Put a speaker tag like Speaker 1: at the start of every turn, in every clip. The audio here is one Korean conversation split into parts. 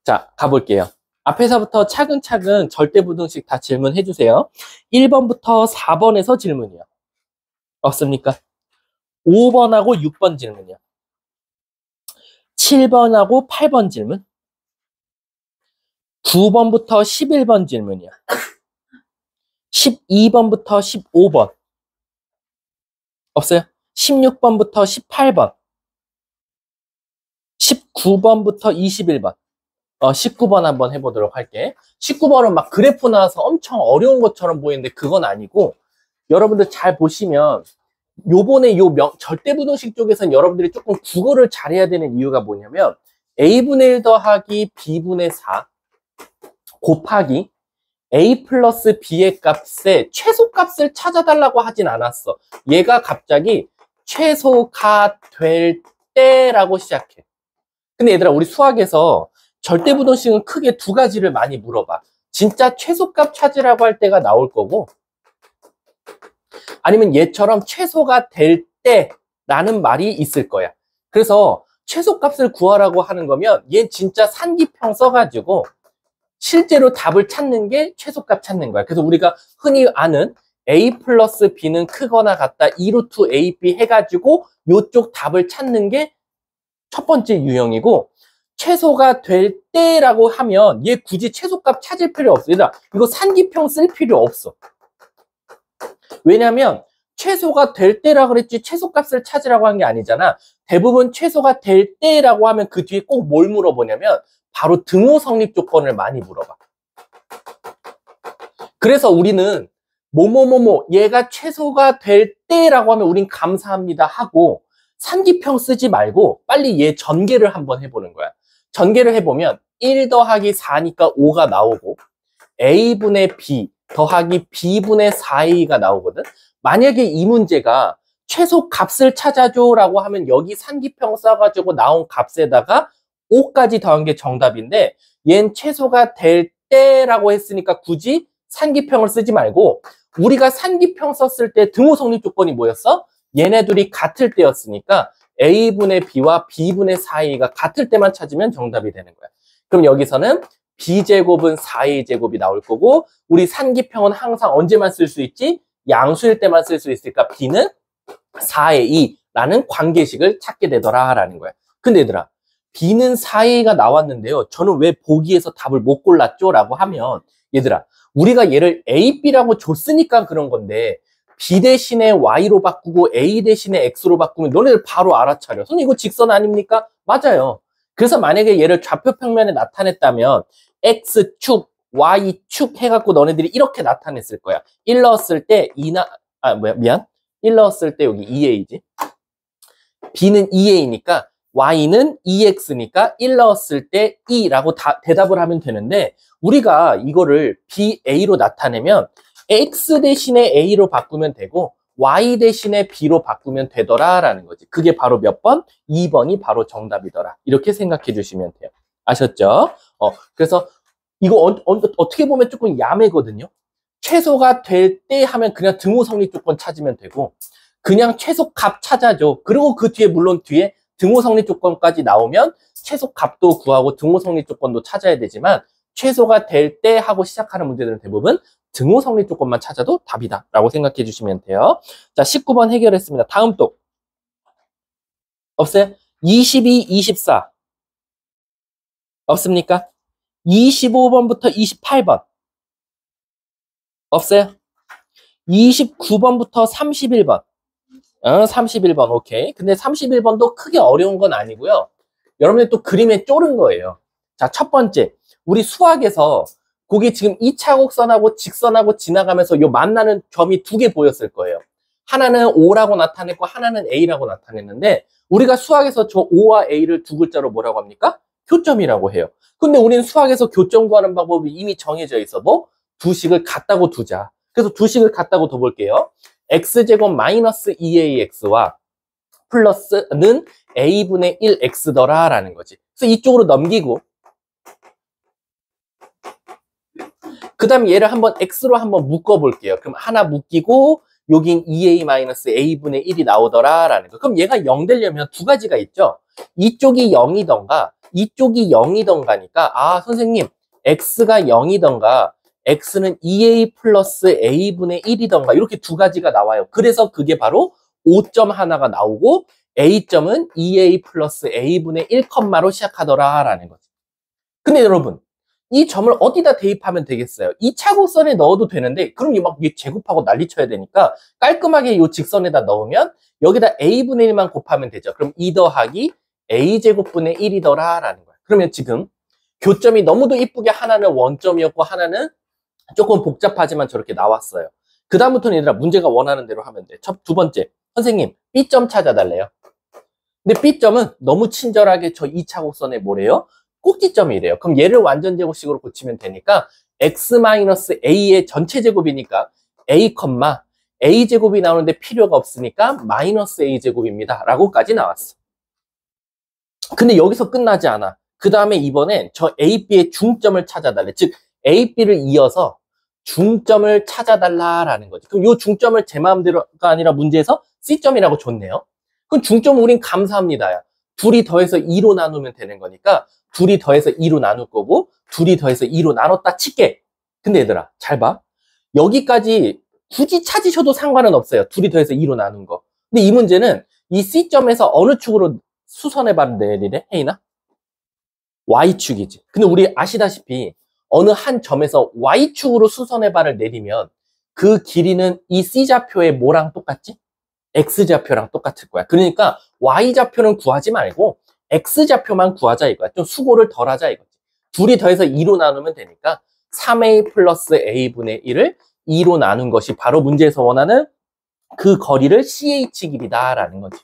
Speaker 1: 자, 가볼게요. 앞에서부터 차근차근 절대부등식 다 질문해 주세요. 1번부터 4번에서 질문이요. 없습니까? 5번하고 6번 질문이요. 7번하고 8번 질문. 9번부터 11번 질문이요. 12번부터 15번. 없어요? 16번부터 18번. 19번부터 21번. 19번 한번 해보도록 할게. 19번은 막 그래프 나와서 엄청 어려운 것처럼 보이는데 그건 아니고, 여러분들 잘 보시면 요번에 절대부등식 쪽에서는 여러분들이 조금 국어를 잘해야 되는 이유가 뭐냐면 a분의 1 더하기 b분의 4 곱하기 a 플러스 b의 값의 최소값을 찾아달라고 하진 않았어. 얘가 갑자기 최소가 될 때라고 시작해. 근데 얘들아, 우리 수학에서 절대부등식은 크게 두 가지를 많이 물어봐. 진짜 최소값 찾으라고 할 때가 나올 거고, 아니면 얘처럼 최소가 될 때라는 말이 있을 거야. 그래서 최소값을 구하라고 하는 거면 얘 진짜 산기평 써가지고 실제로 답을 찾는 게 최소값 찾는 거야. 그래서 우리가 흔히 아는 a 플러스 b는 크거나 같다 2루트 ab 해가지고 요쪽 답을 찾는 게 첫 번째 유형이고, 최소가 될 때라고 하면 얘 굳이 최소값 찾을 필요 없어. 얘들아, 이거 산기평 쓸 필요 없어. 왜냐면 최소가 될 때라 그랬지 최소값을 찾으라고 한 게 아니잖아. 대부분 최소가 될 때라고 하면 그 뒤에 꼭 뭘 물어보냐면 바로 등호 성립 조건을 많이 물어봐. 그래서 우리는 얘가 최소가 될 때라고 하면 우린 감사합니다 하고 산기평 쓰지 말고 빨리 얘 전개를 한번 해보는 거야. 전개를 해보면 1 더하기 4니까 5가 나오고 a분의 b 더하기 b분의 4a가 나오거든. 만약에 이 문제가 최소 값을 찾아줘 라고 하면 여기 산기평 써가지고 나온 값에다가 5까지 더한 게 정답인데, 얜 최소가 될 때라고 했으니까 굳이 산기평을 쓰지 말고, 우리가 산기평 썼을 때 등호 성립 조건이 뭐였어? 얘네들이 같을 때였으니까 a분의 b와 b분의 4a가 같을 때만 찾으면 정답이 되는 거야. 그럼 여기서는 b제곱은 4a 제곱이 나올 거고, 우리 산기평은 항상 언제만 쓸 수 있지? 양수일 때만 쓸 수 있으니까 b는 4a 라는 관계식을 찾게 되더라라는 거야. 근데 얘들아, b는 4a가 나왔는데요, 저는 왜 보기에서 답을 못 골랐죠? 라고 하면, 얘들아, 우리가 얘를 a, b라고 줬으니까 그런 건데 b 대신에 y로 바꾸고 a 대신에 x로 바꾸면 너네들 바로 알아차려. 선생님, 이거 직선 아닙니까? 맞아요. 그래서 만약에 얘를 좌표 평면에 나타냈다면 x축, y축 해갖고 너네들이 이렇게 나타냈을 거야. 1 넣었을 때 1 넣었을 때 여기 2a지. b는 2a니까 y는 2x니까 1 넣었을 때 2라고 대답을 하면 되는데, 우리가 이거를 ba로 나타내면 x 대신에 a로 바꾸면 되고 y 대신에 b로 바꾸면 되더라라는 거지. 그게 바로 몇 번? 2번이 바로 정답이더라. 이렇게 생각해 주시면 돼요. 아셨죠? 그래서 이거 어떻게 보면 조금 야매거든요. 최소가 될 때 하면 그냥 등호 성립 조건 찾으면 되고, 그냥 최소값 찾아줘. 그리고 그 뒤에 물론 뒤에 등호 성립 조건까지 나오면 최소값도 구하고 등호 성립 조건도 찾아야 되지만, 최소가 될 때 하고 시작하는 문제들은 대부분 등호 성립 조건만 찾아도 답이다 라고 생각해 주시면 돼요. 자, 19번 해결했습니다. 다음 또 없어요? 22, 24 없습니까? 25번부터 28번 없어요? 29번부터 31번 31번 오케이. 근데 31번도 크게 어려운 건 아니고요. 여러분들 또 그림에 쫄은 거예요. 자, 첫 번째, 우리 수학에서 거기 지금 2차 곡선하고 직선하고 지나가면서 요 만나는 점이 두 개 보였을 거예요. 하나는 O라고 나타냈고 하나는 A라고 나타냈는데, 우리가 수학에서 저 O와 A를 두 글자로 뭐라고 합니까? 교점이라고 해요. 근데 우리는 수학에서 교점 구하는 방법이 이미 정해져 있어. 두 식을 같다고 두자. 그래서 두 식을 같다고 둬볼게요. x제곱 마이너스 2ax와 플러스는 a분의 1x더라 라는 거지. 그래서 이쪽으로 넘기고, 그 다음에 얘를 한번 x로 한번 묶어볼게요. 그럼 하나 묶이고 여긴 2a-a분의 1이 나오더라 라는 거. 그럼 얘가 0 되려면 두 가지가 있죠. 이쪽이 0이던가 이쪽이 0이던가니까 아 선생님 x가 0이던가 x는 2a 플러스 a분의 1이던가 이렇게 두 가지가 나와요. 그래서 그게 바로 5점 하나가 나오고 a점은 2a 플러스 a분의 1컴마로 시작하더라 라는 거죠. 근데 여러분 이 점을 어디다 대입하면 되겠어요? 이 차곡선에 넣어도 되는데 그럼 막 제곱하고 난리 쳐야 되니까 깔끔하게 이 직선에다 넣으면 여기다 a분의 1만 곱하면 되죠. 그럼 2 더하기 a제곱분의 1이더라 라는 거예요. 그러면 지금 교점이 너무도 이쁘게 하나는 원점이었고 하나는 조금 복잡하지만 저렇게 나왔어요. 그 다음부터는 얘들아 문제가 원하는 대로 하면 돼. 두 번째 선생님 B점 찾아달래요. 근데 B점은 너무 친절하게 저 2차 곡선에 뭐래요? 꼭지점이래요. 그럼 얘를 완전 제곱식으로 고치면 되니까 x-a의 전체 제곱이니까 a, a 제곱이 나오는데 필요가 없으니까 마이너스 a 제곱입니다 라고까지 나왔어. 근데 여기서 끝나지 않아. 그 다음에 이번엔 저 a, b의 중점을 찾아달래. 즉 a, b를 이어서 중점을 찾아달라라는 거지. 그럼 이 중점을 제 마음대로가 아니라 문제에서 C점이라고 줬네요. 그럼 중점은 우린 감사합니다. 둘이 더해서 2로 나누면 되는 거니까 둘이 더해서 2로 나눌 거고 둘이 더해서 2로 나눴다 칠게. 근데 얘들아 잘 봐. 여기까지 굳이 찾으셔도 상관은 없어요. 둘이 더해서 2로 나눈 거. 근데 이 문제는 이 C점에서 어느 축으로 수선의 발을 내리래? 혜인아? Y축이지. 근데 우리 아시다시피 어느 한 점에서 Y축으로 수선의 발을 내리면 그 길이는 이 C좌표의 뭐랑 똑같지? X좌표랑 똑같을 거야. 그러니까 Y좌표는 구하지 말고 X좌표만 구하자 이거야. 좀 수고를 덜 하자 이거지. 둘이 더해서 2로 나누면 되니까 3a 플러스 a분의 1을 2로 나눈 것이 바로 문제에서 원하는 그 거리를 CH 길이다라는 거지.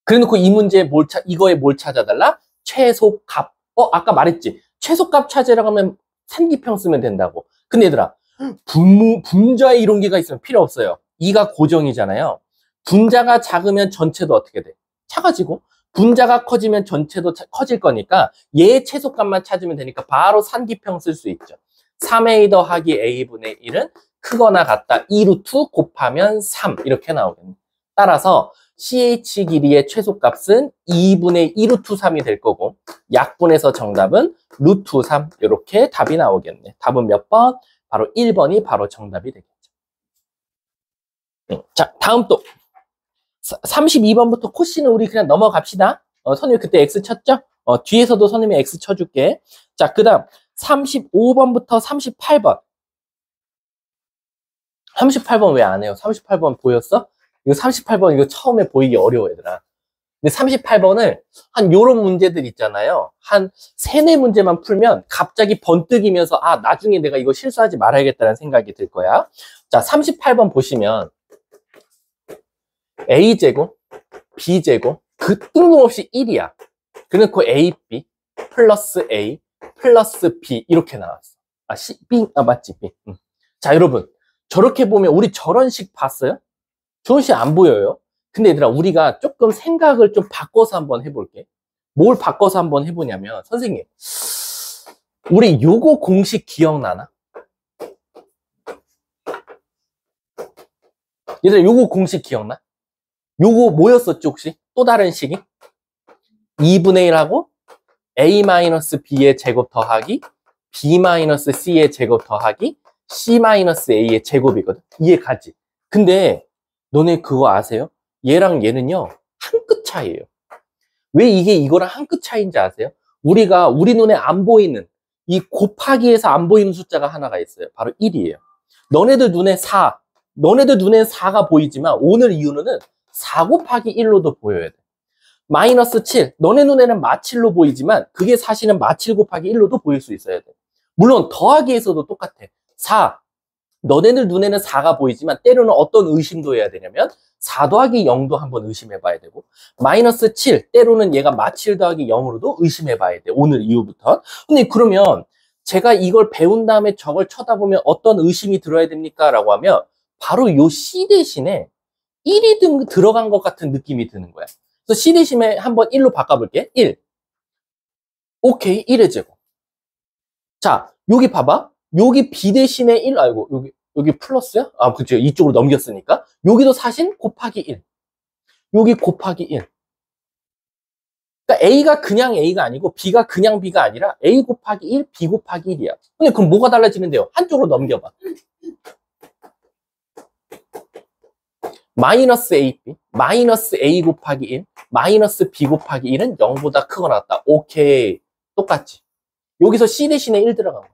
Speaker 1: 그래놓고 이 문제에 이거에 뭘 찾아달라? 최소값. 아까 말했지. 최소값 찾으라고 하면 산기평 쓰면 된다고. 근데 얘들아, 분자의 이론기가 있으면 필요 없어요. 2가 고정이잖아요. 분자가 작으면 전체도 어떻게 돼? 작아지고. 분자가 커지면 전체도 커질 거니까 얘의 최소값만 찾으면 되니까 바로 산기평 쓸 수 있죠. 3a 더하기 a분의 1은 크거나 같다. 2루트 곱하면 3 이렇게 나오겠네. 따라서 CH 길이의 최소값은 2분의 2루트 3이 될 거고 약분해서 정답은 루트 3 이렇게 답이 나오겠네. 답은 몇 번? 바로 1번이 바로 정답이 되겠죠. 자, 다음 또 32번부터 코씨는 우리 그냥 넘어갑시다. 선생님 그때 X 쳤죠? 뒤에서도 선생님이 X 쳐줄게. 자, 그 다음 35번부터 38번. 38번 왜 안 해요? 38번 보였어? 이거 38번 이거 처음에 보이기 어려워 얘들아. 근데 38번을 한 요런 문제들 있잖아요. 한 3, 4문제만 풀면 갑자기 번뜩이면서 아 나중에 내가 이거 실수하지 말아야겠다는 생각이 들 거야. 자, 38번 보시면 A제곱, B제곱, 그 뜬금없이 1이야. 그래놓고 AB 플러스 A 플러스 B 이렇게 나왔어. 아, C, B, 맞지, B. 자, 여러분. 저렇게 보면 우리 저런 식 봤어요? 저런 식 안 보여요? 근데 얘들아, 우리가 조금 생각을 좀 바꿔서 한번 해볼게. 뭘 바꿔서 한번 해보냐면, 선생님, 우리 요거 공식 기억나나? 얘들아, 요거 공식 기억나? 요거 뭐였었지 혹시? 또 다른 식이? 2분의 1하고 a-b의 제곱 더하기 b-c의 제곱 더하기 c-a의 제곱이거든. 이해 가지? 근데 너네 그거 아세요? 얘랑 얘는요 한 끗 차이예요. 왜 이게 이거랑 한 끗 차이인지 아세요? 우리가 우리 눈에 안 보이는 이 곱하기에서 안 보이는 숫자가 하나가 있어요. 바로 1이에요. 너네들 눈에 4, 너네들 눈에 4가 보이지만 오늘 이유는 4 곱하기 1로도 보여야 돼. 마이너스 7, 너네 눈에는 마7로 보이지만 그게 사실은 마7 곱하기 1로도 보일 수 있어야 돼. 물론 더하기에서도 똑같아. 4, 너네들 눈에는 4가 보이지만 때로는 어떤 의심도 해야 되냐면 4 더하기 0도 한번 의심해 봐야 되고 마이너스 7, 때로는 얘가 마7 더하기 0으로도 의심해 봐야 돼. 오늘 이후부터. 근데 그러면 제가 이걸 배운 다음에 저걸 쳐다보면 어떤 의심이 들어야 됩니까? 라고 하면 바로 요 C 대신에 1이 들어간 것 같은 느낌이 드는 거야. 그래서 C 대신에 한번 1로 바꿔볼게. 1. 오케이, 1의 제곱. 자, 여기 봐봐. 여기 B 대신에 1, 아이고, 여기 플러스야? 아, 그쵸. 이쪽으로 넘겼으니까. 여기도 사실 곱하기 1. 여기 곱하기 1. 그러니까 A가 그냥 A가 아니고 B가 그냥 B가 아니라 A 곱하기 1, B 곱하기 1이야. 근데 그럼 뭐가 달라지는데요? 한쪽으로 넘겨봐. 마이너스 AB, 마이너스 A 곱하기 1, 마이너스 B 곱하기 1은 0보다 크거나 같다. 오케이. 똑같지. 여기서 C 대신에 1 들어간 거야.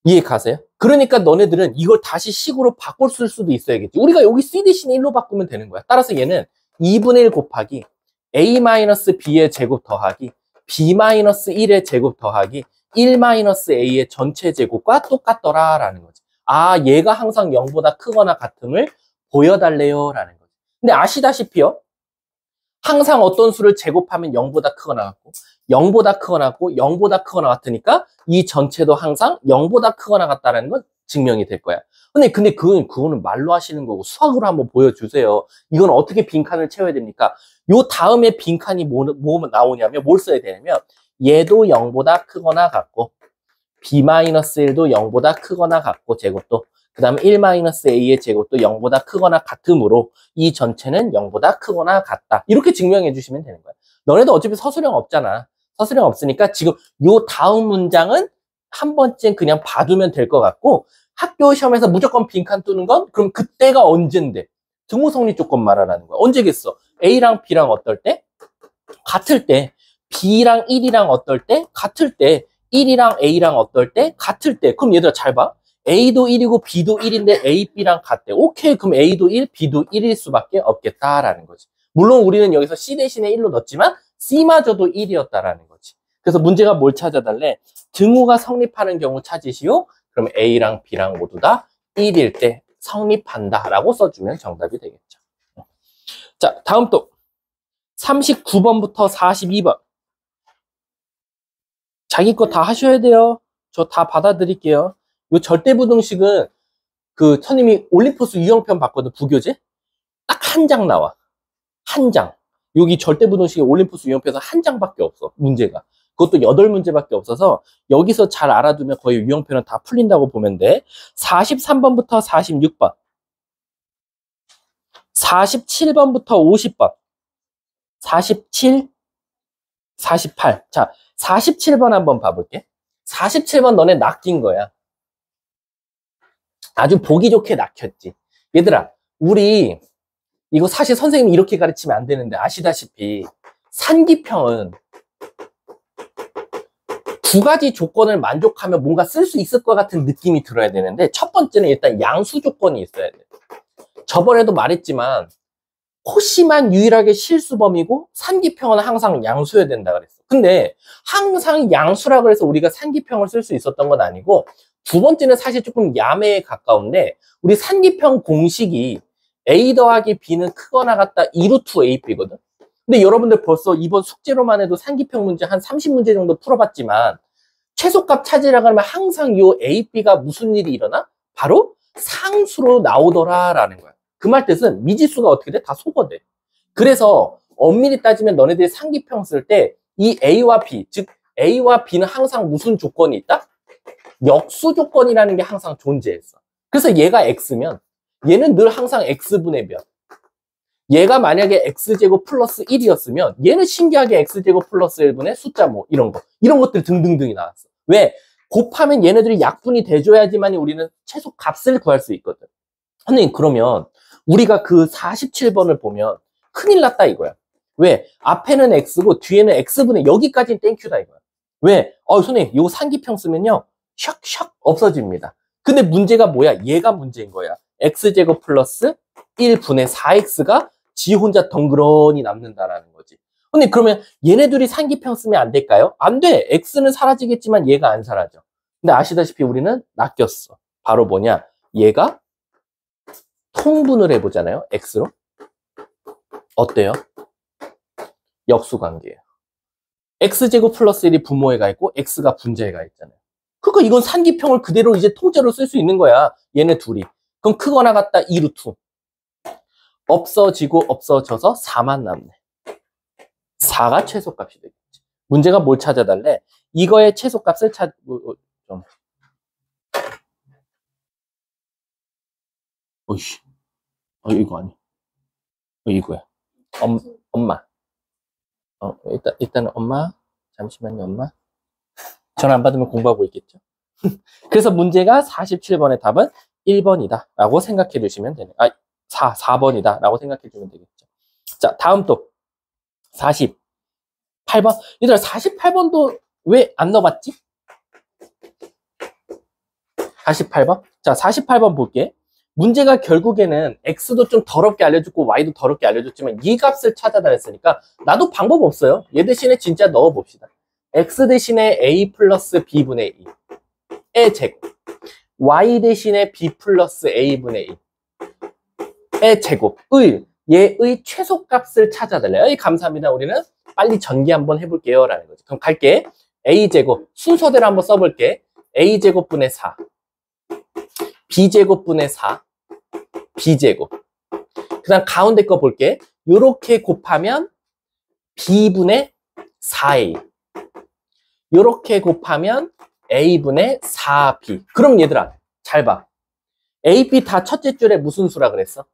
Speaker 1: 이해 가세요? 그러니까 너네들은 이걸 다시 식으로 바꿀 수도 있어야겠지. 우리가 여기 C 대신에 1로 바꾸면 되는 거야. 따라서 얘는 2분의 1 곱하기 A-B의 제곱 더하기 B-1의 제곱 더하기 1-A의 전체 제곱과 똑같더라 라는 거지. 아, 얘가 항상 0보다 크거나 같음을 보여달래요 라는 거지. 근데 아시다시피요, 항상 어떤 수를 제곱하면 0보다 크거나 같고 0보다 크거나 같고 0보다 크거나 같으니까 이 전체도 항상 0보다 크거나 같다는 건 증명이 될 거야. 근데 그거는 말로 하시는 거고 수학으로 한번 보여주세요. 이건 어떻게 빈칸을 채워야 됩니까? 요 다음에 빈칸이 뭐 나오냐면 뭘 써야 되냐면 얘도 0보다 크거나 같고 B-1도 0보다 크거나 같고 제곱도 그 다음에 1-A의 제곱도 0보다 크거나 같으므로 이 전체는 0보다 크거나 같다. 이렇게 증명해 주시면 되는 거야. 너네도 어차피 서술형 없잖아. 서술형 없으니까 지금 요 다음 문장은 한 번쯤 그냥 봐두면 될 것 같고 학교 시험에서 무조건 빈칸 뜨는 건 그럼 그때가 언젠데? 등호성리 조건 말하라는 거야. 언제겠어? A랑 B랑 어떨 때? 같을 때. B랑 1이랑 어떨 때? 같을 때. 1이랑 A랑 어떨 때? 같을 때. 그럼 얘들아 잘 봐. A도 1이고 B도 1인데 A, B랑 같대. 오케이. 그럼 A도 1, B도 1일 수밖에 없겠다라는 거지. 물론 우리는 여기서 C 대신에 1로 넣었지만 C마저도 1이었다라는 거지. 그래서 문제가 뭘 찾아달래? 등호가 성립하는 경우 찾으시오. 그럼 A랑 B랑 모두 다 1일 때 성립한다라고 써주면 정답이 되겠죠. 자, 다음 또 39번부터 42번. 자기 거 다 하셔야 돼요. 저 다 받아드릴게요. 요 절대부등식은 그 선생님이 올림포스 유형편 봤거든, 부교재? 딱 한 장 나와. 한 장. 여기 절대부등식의 올림포스 유형편에서 한 장밖에 없어, 문제가. 그것도 8문제밖에 없어서 여기서 잘 알아두면 거의 유형편은 다 풀린다고 보면 돼. 43번부터 46번. 47번부터 50번. 47, 48. 자, 47번 한번 봐볼게. 47번 너네 낚인 거야. 아주 보기 좋게 낚였지. 얘들아, 우리 이거 사실 선생님이 이렇게 가르치면 안 되는데 아시다시피 산기평은 두 가지 조건을 만족하면 뭔가 쓸 수 있을 것 같은 느낌이 들어야 되는데 첫 번째는 일단 양수 조건이 있어야 돼. 저번에도 말했지만 코시만 유일하게 실수범이고 산기평은 항상 양수여야 된다 그랬어. 근데 항상 양수라 그래서 우리가 산기평을 쓸 수 있었던 건 아니고 두 번째는 사실 조금 야매에 가까운데 우리 산기평 공식이 A 더하기 B는 크거나 같다 2루트 AB거든. 근데 여러분들 벌써 이번 숙제로만 해도 산기평 문제 한 30문제 정도 풀어봤지만 최소값 찾으려고 하면 항상 요 A, B가 무슨 일이 일어나? 바로 상수로 나오더라라는 거야. 그 말 뜻은 미지수가 어떻게 돼? 다 소거돼. 그래서 엄밀히 따지면 너네들이 상기평 쓸 때 이 A와 B, 즉 A와 B는 항상 무슨 조건이 있다? 역수 조건이라는 게 항상 존재했어. 그래서 얘가 X면 얘는 늘 항상 X분의 몇. 얘가 만약에 X제곱 플러스 1이었으면 얘는 신기하게 X제곱 플러스 1분의 숫자 뭐 이런 거. 이런 것들 등등등이 나왔어. 왜? 곱하면 얘네들이 약분이 돼줘야지만 우리는 최소 값을 구할 수 있거든. 선생님 그러면 우리가 그 47번을 보면 큰일 났다 이거야. 왜? 앞에는 X고 뒤에는 X분의 여기까지는 땡큐다 이거야. 왜? 선생님 이거 상기평 쓰면요 샥샥 없어집니다. 근데 문제가 뭐야? 얘가 문제인 거야. X제곱 플러스 1분의 4X가 지 혼자 덩그러니 남는다라는 거지. 근데 그러면 얘네들이 상기평 쓰면 안 될까요? 안 돼. X는 사라지겠지만 얘가 안 사라져. 근데 아시다시피 우리는 낚였어. 바로 뭐냐? 얘가 통분을 해보잖아요. X로. 어때요? 역수관계예요. X제곱 플러스 1이 분모에 가 있고 X가 분자에 가 있잖아요. 그러니까 이건 산기평을 그대로 이제 통째로 쓸 수 있는 거야. 얘네 둘이. 그럼 크거나 같다 2루트. 없어지고 없어져서 4만 남네. 4가 최소값이 되겠지. 문제가 뭘 찾아달래? 이거의 최소값을 좀. 어이씨. 이거 아니. 이거야. 엄마. 일단은 엄마, 잠시만요, 엄마. 전화 안 받으면 공부하고 있겠죠? 그래서 문제가 47번의 답은 1번이다. 라고 생각해 주시면 되네요. 4번이다. 라고 생각해 주면 되겠죠. 자, 다음 또. 48번. 얘들아, 48번도 왜 안 넣어봤지? 48번. 자, 48번 볼게. 문제가 결국에는 X도 좀 더럽게 알려줬고 Y도 더럽게 알려줬지만 이 값을 찾아다 했으니까 나도 방법 없어요. 얘 대신에 진짜 넣어봅시다. X 대신에 A 플러스 B분의 2의 제곱, Y 대신에 B 플러스 A분의 2의 제곱의 얘의 최소값을 찾아달래요. 감사합니다. 우리는 빨리 전개 한번 해볼게요. 라는 거지. 그럼 갈게. A제곱 순서대로 한번 써볼게. A제곱분의 4, B제곱분의 4, B제곱. 그 다음 가운데 거 볼게. 요렇게 곱하면 B분의 4A. 요렇게 곱하면 A분의 4B. 그럼 얘들아, 잘 봐. A, B 다 첫째 줄에 무슨 수라 그랬어?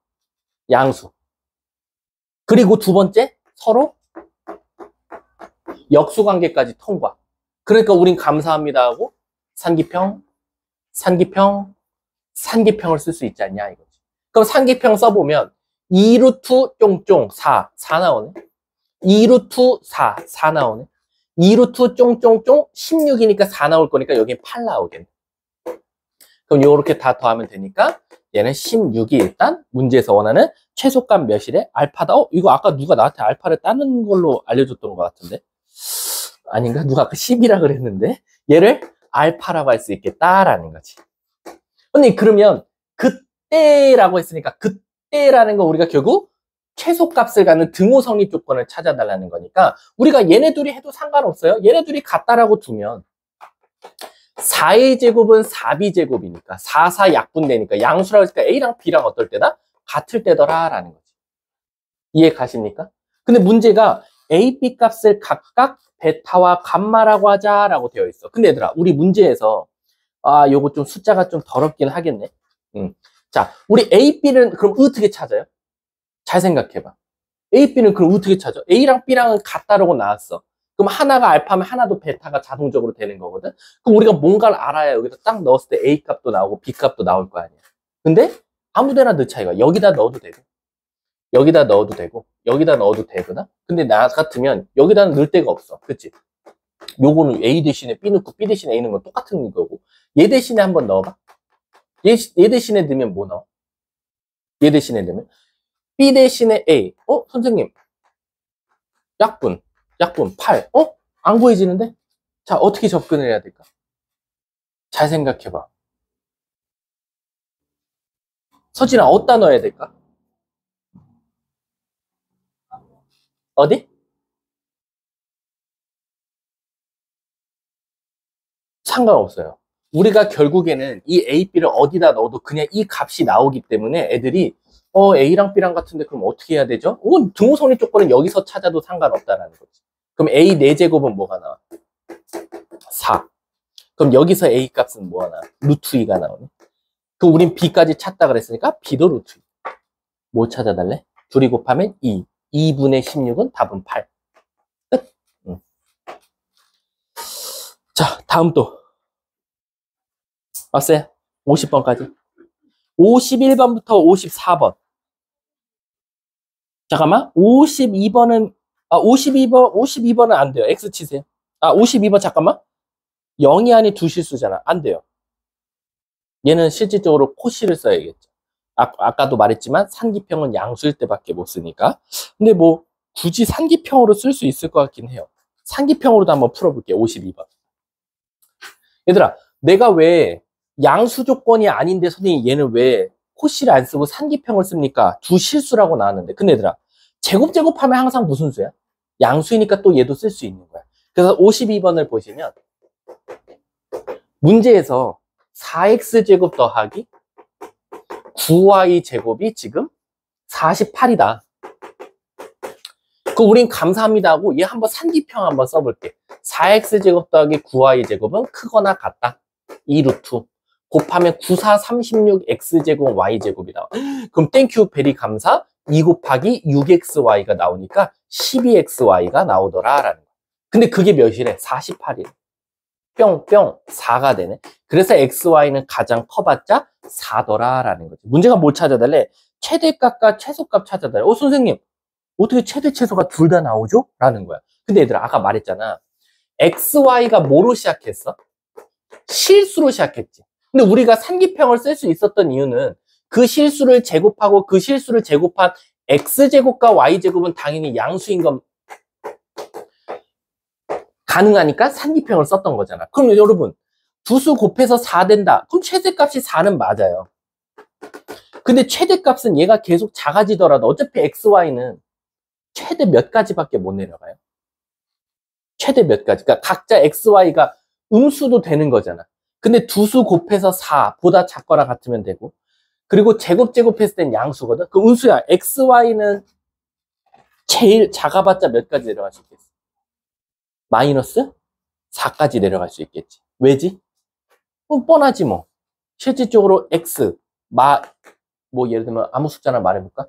Speaker 1: 양수. 그리고 두 번째, 서로 역수관계까지 통과. 그러니까 우린 감사합니다 하고 산기평, 산기평, 산기평을 쓸 수 있지 않냐 이거지. 그럼 산기평 써보면 2루트 쫑쫑 4 나오네. 2루트 4 나오네. 2루트 쫑쫑쫑 16이니까 4 나올 거니까 여긴 8 나오겠네. 그럼 요렇게 다 더하면 되니까 얘는 16이 일단 문제에서 원하는 최소값 몇이래? 알파다. 이거 아까 누가 나한테 알파를 따는 걸로 알려줬던 것 같은데. 아닌가? 누가 아까 10이라 그랬는데 얘를 알파라고 할 수 있겠다라는 거지. 언니 그러면 그때라고 했으니까 그때라는 거 우리가 결국 최소값을 갖는 등호성립 조건을 찾아달라는 거니까 우리가 얘네 둘이 해도 상관없어요. 얘네 둘이 같다라고 두면 4의 제곱은 4b 제곱이니까 4 약분되니까 양수라고 했으니까 A랑 B랑 어떨 때다? 같을 때더라 라는 거지. 이해 가십니까? 근데 문제가 A, B 값을 각각 베타와 감마라고 하자라고 되어 있어. 근데 얘들아 우리 문제에서 요거 좀 숫자가 좀 더럽긴 하겠네. 자, 우리 A, B는 그럼 어떻게 찾아요? 잘 생각해봐. A, B는 그럼 어떻게 찾아? A랑 B랑은 같다라고 나왔어. 그럼 하나가 알파면 하나도 베타가 자동적으로 되는 거거든. 그럼 우리가 뭔가를 알아야 여기다 딱 넣었을 때 A 값도 나오고 B 값도 나올 거 아니야. 근데 아무데나 넣자 이거. 여기다 넣어도 되고 여기다 넣어도 되고 여기다 넣어도 되거든. 근데 나 같으면 여기다는 넣을 데가 없어. 그치? 요거는 A 대신에 B 넣고 B 대신에 A 넣는 건 똑같은 거고 얘 대신에 한번 넣어봐. 얘 대신에 넣으면 뭐 넣어? 얘 대신에 넣으면 B 대신에 A. 선생님 약분 8. 안 구해지는데? 자, 어떻게 접근을 해야 될까? 잘 생각해봐. 서진아, 어디다 넣어야 될까? 어디? 상관없어요. 우리가 결국에는 이 A, B를 어디다 넣어도 그냥 이 값이 나오기 때문에 애들이 A랑 B랑 같은데 그럼 어떻게 해야 되죠? 등호성립 조건은 여기서 찾아도 상관없다라는 거지. 그럼 A 4제곱은 뭐가 나와? 4. 그럼 여기서 A 값은 뭐가 나와? 루트 2가 나오네. 그럼 우린 B까지 찾다 그랬으니까 B도 루트 2. 뭐 찾아달래? 둘이 곱하면 2. 2분의 16은 답은 8. 끝. 자, 다음 또. 왔어요? 50번까지. 51번부터 54번. 잠깐만. 52번은, 52번은 안 돼요. X 치세요. 52번 잠깐만. 0이 아닌 두 실수잖아. 안 돼요. 얘는 실질적으로 코시를 써야겠죠. 아까도 말했지만 산기평은 양수일 때밖에 못 쓰니까. 근데 뭐 굳이 산기평으로 쓸 수 있을 것 같긴 해요. 산기평으로도 한번 풀어볼게요. 52번. 얘들아, 내가 왜 양수 조건이 아닌데 선생님 얘는 왜 코시를 안 쓰고 산기평을 씁니까? 두 실수라고 나왔는데. 근데 얘들아, 제곱하면 항상 무슨 수야? 양수이니까 또 얘도 쓸 수 있는 거야. 그래서 52번을 보시면 문제에서 4x제곱 더하기 9y제곱이 지금 48이다. 우린 감사합니다 하고 얘 한번 산기평 한번 써볼게. 4x제곱 더하기 9y제곱은 크거나 같다. 2루트 곱하면 9, 4, 36 x제곱 y제곱이 나와. 그럼 땡큐 베리 감사 2 곱하기 6xy가 나오니까 12xy가 나오더라라는 거야. 근데 그게 몇이래? 48일. 뿅뿅 4가 되네. 그래서 xy는 가장 커봤자 4더라라는 거지. 문제가 뭘 찾아달래? 최대값과 최소값 찾아달래. 선생님 어떻게 최대 최소가 둘 다 나오죠? 라는 거야. 근데 얘들아 아까 말했잖아. xy가 뭐로 시작했어? 실수로 시작했지. 근데 우리가 삼기평을 쓸 수 있었던 이유는 그 실수를 제곱하고 그 실수를 제곱한 x제곱과 y제곱은 당연히 양수인 건 가능하니까 삼기평을 썼던 거잖아. 그럼 여러분 두 수 곱해서 4 된다. 그럼 최대값이 4는 맞아요. 근데 최대값은 얘가 계속 작아지더라도 어차피 xy는 최대 몇 가지밖에 못 내려가요. 최대 몇 가지. 그러니까 각자 xy가 음수도 되는 거잖아. 근데 두 수 곱해서 4보다 작거나 같으면 되고, 그리고 제곱했을 땐 양수거든. 그 음수야. xy는 제일 작아봤자 몇 가지 내려갈 수 있겠어? 마이너스 4까지 내려갈 수 있겠지. 왜지? 뻔하지 뭐. 실질적으로 x 뭐 예를 들면 아무 숫자나 말해볼까?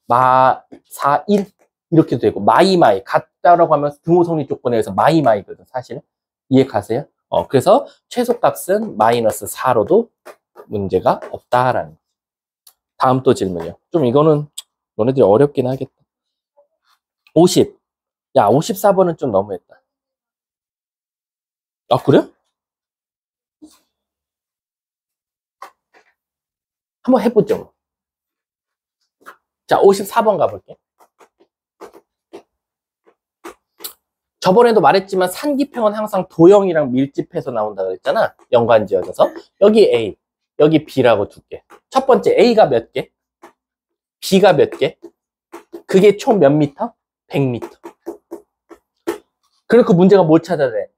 Speaker 1: 4, 1 이렇게 되고 마이 같다라고 하면 등호성리 조건에 의해서 마이거든 사실은. 이해 가세요? 그래서 최소값은 마이너스 4로도 문제가 없다라는 거. 다음 또 질문이요. 좀 이거는 너네들이 어렵긴 하겠다. 50. 야 54번은 좀 너무했다. 아 그래? 한번 해보죠. 자 54번 가볼게. 저번에도 말했지만 산기평은 항상 도형이랑 밀집해서 나온다 그랬잖아. 연관지어져서. 여기 A, 여기 B라고 둘게. 첫 번째 A가 몇 개? B가 몇 개? 그게 총 몇 미터? 100미터. 그리고 그 문제가 뭘 찾아내?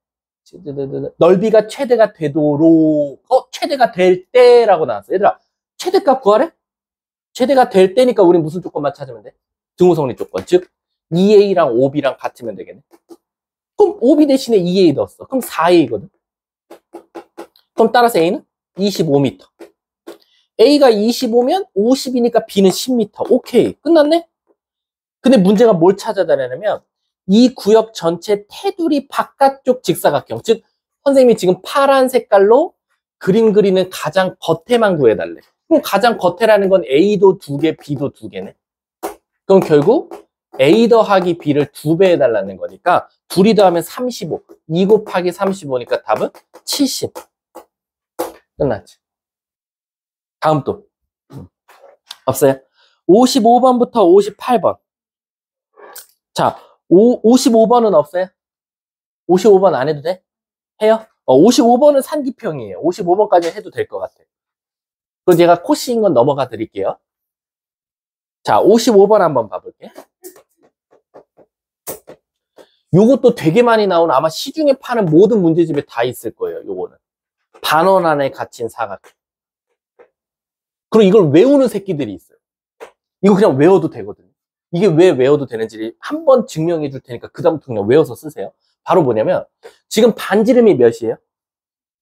Speaker 1: 넓이가 최대가 되도록 최대가 될 때라고 나왔어. 얘들아 최대값 구하래? 최대가 될 때니까 우리 무슨 조건만 찾으면 돼? 등호성리 조건. 즉 2A랑 5B랑 같으면 되겠네. 그럼 5B 대신에 2A 넣었어. 그럼 4A거든. 그럼 따라서 A는 25m. A가 25면 50이니까 B는 10m. 오케이. 끝났네? 근데 문제가 뭘 찾아달라냐면 이 구역 전체 테두리 바깥쪽 직사각형. 즉 선생님이 지금 파란 색깔로 그림 그리는 가장 겉에만 구해달래. 그럼 가장 겉에라는 건 A도 2개, B도 2개네. 그럼 결국 A 더하기 B를 2배 해달라는 거니까 둘이 더하면 35. 2 곱하기 35니까 답은 70. 끝났지. 다음 또. 없어요? 55번부터 58번. 자, 55번은 없어요? 55번 안 해도 돼? 해요? 55번은 산기평이에요. 55번까지 해도 될 것 같아. 그럼 제가 코시인 건 넘어가 드릴게요. 자, 55번 한번 봐볼게. 요것도 되게 많이 나오는 아마 시중에 파는 모든 문제집에 다 있을 거예요. 요거는. 반원 안에 갇힌 사각형. 그리고 이걸 외우는 새끼들이 있어요. 이거 그냥 외워도 되거든요. 이게 왜 외워도 되는지 한번 증명해 줄 테니까 그 다음부터 그냥 외워서 쓰세요. 바로 뭐냐면 지금 반지름이 몇이에요?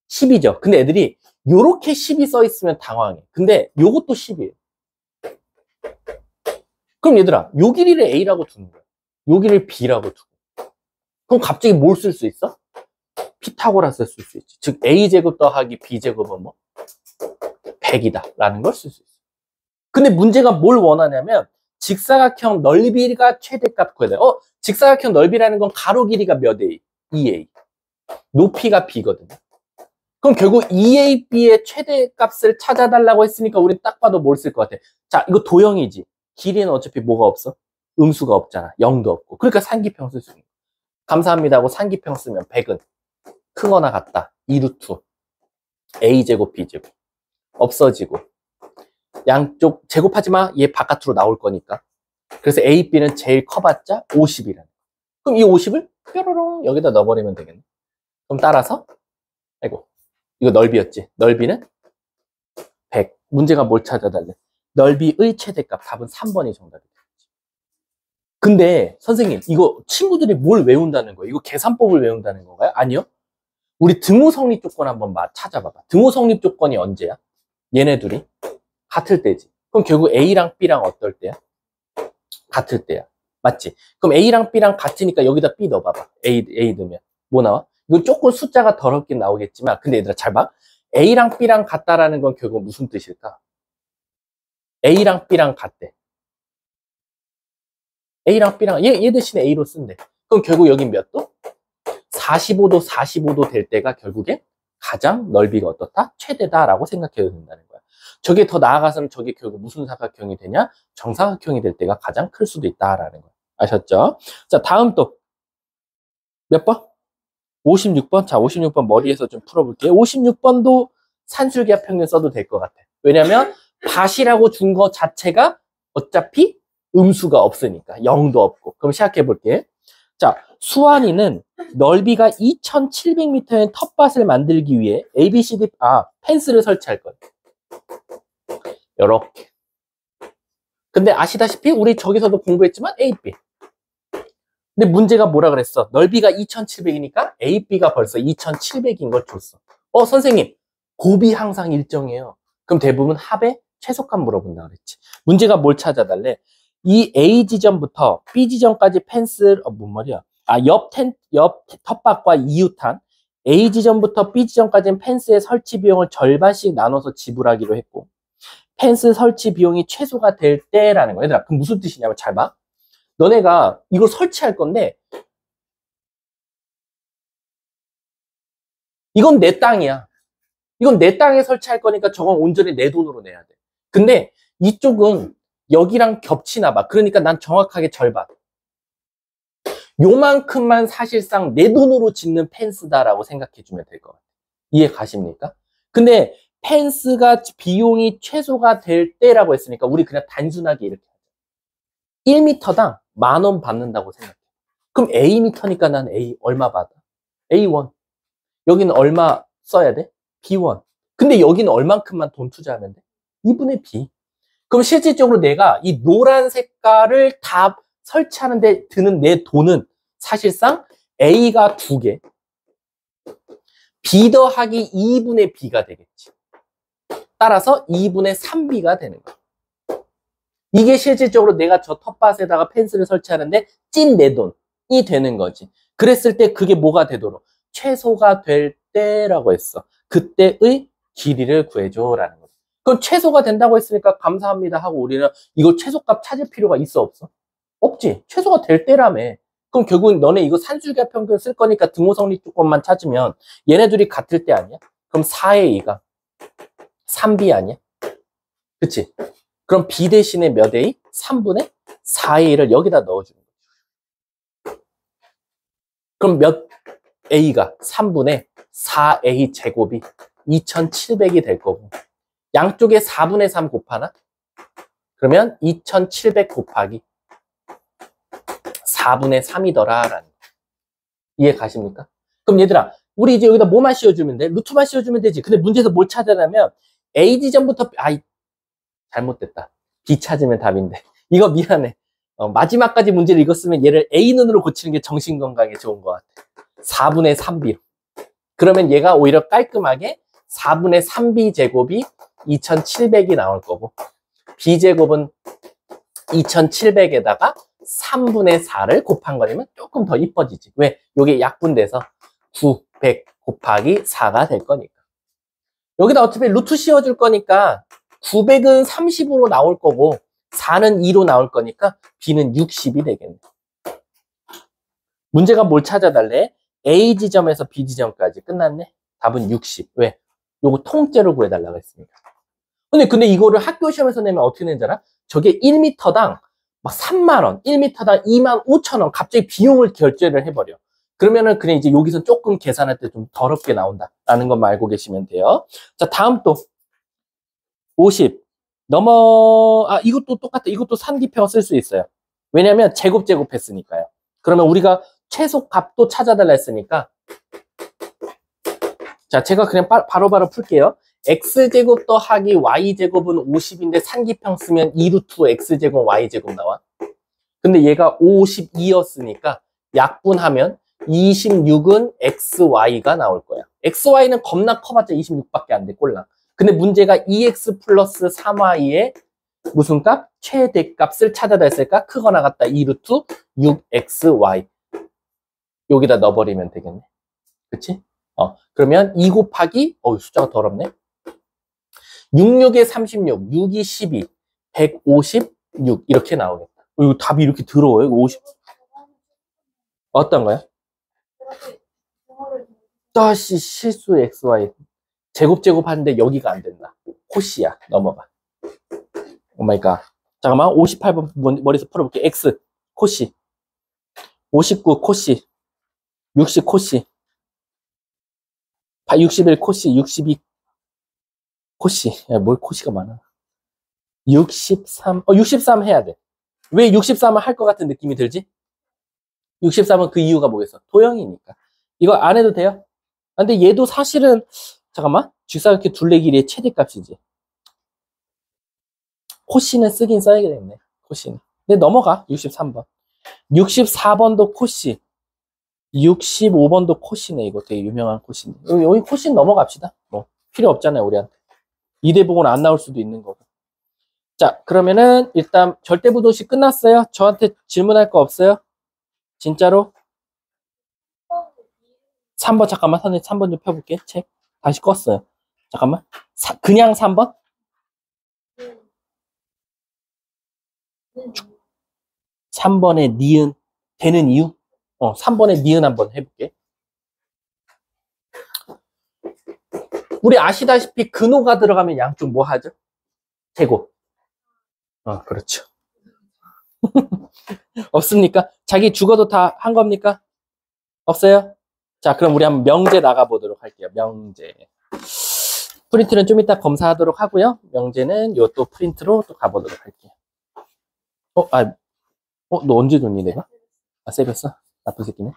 Speaker 1: 10이죠. 근데 애들이 요렇게 10이 써 있으면 당황해. 근데 요것도 10이에요. 그럼 얘들아 요 길이를 A라고 두는 거야. 요 길이를 B라고 두고. 그럼 갑자기 뭘 쓸 수 있어? 피타고라스 쓸 수 있지. 즉 A제곱 더하기 B제곱은 뭐? 100이다 라는 걸 쓸 수 있어. 근데 문제가 뭘 원하냐면 직사각형 넓이가 최대값 구해야 돼. 직사각형 넓이라는 건 가로 길이가 몇 A? 2A. 높이가 B거든요. 그럼 결국 2AB의 최대값을 찾아달라고 했으니까 우린 딱 봐도 뭘 쓸 것 같아? 자, 이거 도형이지. 길이는 어차피 뭐가 없어? 음수가 없잖아. 0도 없고. 그러니까 산기평 쓸 수 있는 거야. 감사합니다 하고 산기평 쓰면 100은 크거나 같다. 2루트. A제곱 B제곱. 없어지고. 양쪽 제곱하지 마. 얘 바깥으로 나올 거니까. 그래서 A, B는 제일 커봤자 50이라는. 그럼 이 50을 뾰로롱 여기다 넣어버리면 되겠네. 그럼 따라서 아이고 이거 넓이였지. 넓이는 100. 문제가 뭘 찾아달래? 넓이의 최대값. 답은 3번이 정답이다. 근데 선생님 이거 친구들이 뭘 외운다는 거예요? 이거 계산법을 외운다는 건가요? 아니요. 우리 등호성립 조건 한번 찾아봐봐. 등호성립 조건이 언제야? 얘네 둘이 같을 때지. 그럼 결국 A랑 B랑 어떨 때야? 같을 때야. 맞지? 그럼 A랑 B랑 같으니까 여기다 B 넣어봐봐. A 넣으면. 뭐 나와? 이거 조금 숫자가 더럽게 나오겠지만, 근데 얘들아 잘 봐. A랑 B랑 같다라는 건 결국 무슨 뜻일까? A랑 B랑 같대. A랑 B랑, 얘 대신에 A로 쓴대. 그럼 결국 여긴 몇 도? 45도, 45도 될 때가 결국에 가장 넓이가 어떻다? 최대다라고 생각해도 된다는 거야. 저게 더 나아가서는 저게 결국 무슨 사각형이 되냐? 정사각형이 될 때가 가장 클 수도 있다라는 거야. 아셨죠? 자, 다음 또 몇 번? 56번? 자, 56번 머리에서 좀 풀어볼게요. 56번도 산술기하 평균 써도 될 것 같아. 왜냐면 밭이라고 준 거 자체가 어차피 음수가 없으니까 0도 없고. 그럼 시작해 볼게. 자, 수완이는 넓이가 2700m의 텃밭을 만들기 위해 ABCD 펜스를 설치할 거예요. 요렇게. 근데 아시다시피 우리 저기서도 공부했지만 A, B. 근데 문제가 뭐라 그랬어? 넓이가 2700이니까 A, B가 벌써 2700인 걸 줬어. 선생님, 곱이 항상 일정해요. 그럼 대부분 합의 최소값 물어본다 그랬지. 문제가 뭘 찾아달래? 이 A 지점부터 B 지점까지 펜스, 뭔 말이야? 옆 텃밭과 이웃한 A 지점부터 B 지점까지는 펜스의 설치 비용을 절반씩 나눠서 지불하기로 했고, 펜스 설치 비용이 최소가 될 때라는 거야. 얘들아, 그럼 무슨 뜻이냐면 잘 봐. 너네가 이걸 설치할 건데, 이건 내 땅이야. 이건 내 땅에 설치할 거니까 저건 온전히 내 돈으로 내야 돼. 근데 이쪽은 여기랑 겹치나 봐. 그러니까 난 정확하게 절반. 요만큼만 사실상 내 돈으로 짓는 펜스다라고 생각해 주면 될 것 같아요. 이해 가십니까? 근데 펜스가 비용이 최소가 될 때라고 했으니까 우리 그냥 단순하게 이렇게 하자. 1m당 10,000원 받는다고 생각해. 그럼 A미터니까 난 A 얼마 받아? A1. 여기는 얼마 써야 돼? B1. 근데 여기는 얼만큼만 돈 투자하면 돼? 2분의 B. 그럼 실질적으로 내가 이 노란 색깔을 다 설치하는데 드는 내 돈은 사실상 A가 2개, B 더하기 2분의 B가 되겠지. 따라서 2분의 3B가 되는 거야. 이게 실질적으로 내가 저 텃밭에다가 펜스를 설치하는데 찐 내 돈이 되는 거지. 그랬을 때 그게 뭐가 되도록? 최소가 될 때라고 했어. 그때의 길이를 구해줘라는 거지. 그럼 최소가 된다고 했으니까 감사합니다 하고 우리는 이거 최소값 찾을 필요가 있어 없어? 없지. 최소가 될 때라며. 그럼 결국은 너네 이거 산술기하 평균 쓸 거니까 등호성리 조건만 찾으면 얘네들이 같을 때 아니야? 그럼 4의 2가 3B 아니야? 그치? 그럼 B 대신에 몇 A? 3분의 4의 1을 여기다 넣어주는 거야. 그럼 몇 A가 3분의 4A 제곱이 2700이 될 거고, 양쪽에 4분의 3 곱하나? 그러면 2700 곱하기 4분의 3이더라 라는 거. 이해 가십니까? 그럼 얘들아, 우리 이제 여기다 뭐만 씌워주면 돼? 루트만 씌워주면 되지. 근데 문제에서 뭘 찾으려면 A 지점부터 잘못됐다. B 찾으면 답인데. 이거 미안해. 마지막까지 문제를 읽었으면 얘를 A 눈으로 고치는 게 정신건강에 좋은 것 같아. 4분의 3B. 그러면 얘가 오히려 깔끔하게 4분의 3B 제곱이 2700이 나올 거고, B 제곱은 2700에다가 3분의 4를 곱한 거라면 조금 더 이뻐지지. 왜? 요게 약분돼서 900 곱하기 4가 될 거니까. 여기다 어차피 루트 씌워줄 거니까 900은 30으로 나올 거고 4는 2로 나올 거니까 B는 60이 되겠네. 문제가 뭘 찾아달래? A 지점에서 B 지점까지 끝났네. 답은 60. 왜? 요거 통째로 구해달라고 했습니다. 근데 이거를 학교 시험에서 내면 어떻게 내는지 알아? 저게 1m당 막 3만원, 1m당 25,000원 갑자기 비용을 결제를 해버려. 그러면은 그냥 이제 여기서 조금 계산할 때 좀 더럽게 나온다라는 것만 알고 계시면 돼요. 자, 다음 또 50. 이것도 똑같아. 이것도 산기평 쓸 수 있어요. 왜냐면 제곱했으니까요. 그러면 우리가 최소 값도 찾아달라 했으니까, 자, 제가 그냥 바로바로 풀게요. x제곱 더하기 y제곱은 50인데 산기평 쓰면 2루트 x제곱 y제곱 나와. 근데 얘가 52였으니까 약분하면 26은 xy가 나올 거야. xy는 겁나 커봤자 26밖에 안 돼, 꼴랑. 근데 문제가 2x 플러스 3y의 무슨 값? 최대값을 찾아다 했을까? 크거나 같다 2루트 6xy 여기다 넣어버리면 되겠네. 그치? 그러면 2 곱하기 숫자가 더럽네. 66에 36, 6이 12, 156 이렇게 나오겠다. 이거 답이 이렇게 더러워요? 이거 50 어떤 거야? 다시 실수 xy 제곱 하는데 여기가 안 된다. 코시야. 넘어가. 오마이갓. 잠깐만. 58번 머리에서 풀어볼게. x 코시 59 코시 60 코시 61 코시 62 코시. 야, 뭘 코시가 많아. 63 해야 돼. 왜 63은 할 것 같은 느낌이 들지? 63은 그 이유가 뭐겠어? 도형이니까. 이거 안 해도 돼요? 근데 얘도 사실은 잠깐만. 직사각형 둘레 길이의 최대값이지. 코시는 쓰긴 써야겠네. 코시는. 근데 넘어가. 63번. 64번도 코시. 65번도 코시네. 이거 되게 유명한 코시네. 여기 코시 넘어갑시다. 뭐 필요 없잖아요, 우리한테. 이 대목은 안 나올 수도 있는 거고. 자, 그러면은 일단 절대부도식 끝났어요. 저한테 질문할 거 없어요? 진짜로? 3번 잠깐만. 선생님 3번 좀 펴볼게. 책 다시 껐어요. 잠깐만. 그냥 3번? 3번에 니은 되는 이유? 3번에 니은 한번 해볼게. 우리 아시다시피 근호가 들어가면 양쪽 뭐 하죠? 제곱. 그렇죠. 없습니까? 자기 죽어도 다 한 겁니까? 없어요? 자, 그럼 우리 한번 명제 나가보도록 할게요. 명제. 프린트는 좀 이따 검사하도록 하고요. 명제는 요 또 프린트로 또 가보도록 할게요. 너 언제 줬니, 내가? 세뱃어? 나쁜 새끼네.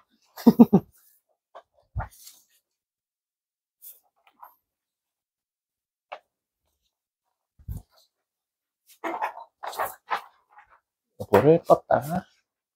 Speaker 1: 요거를 껐다가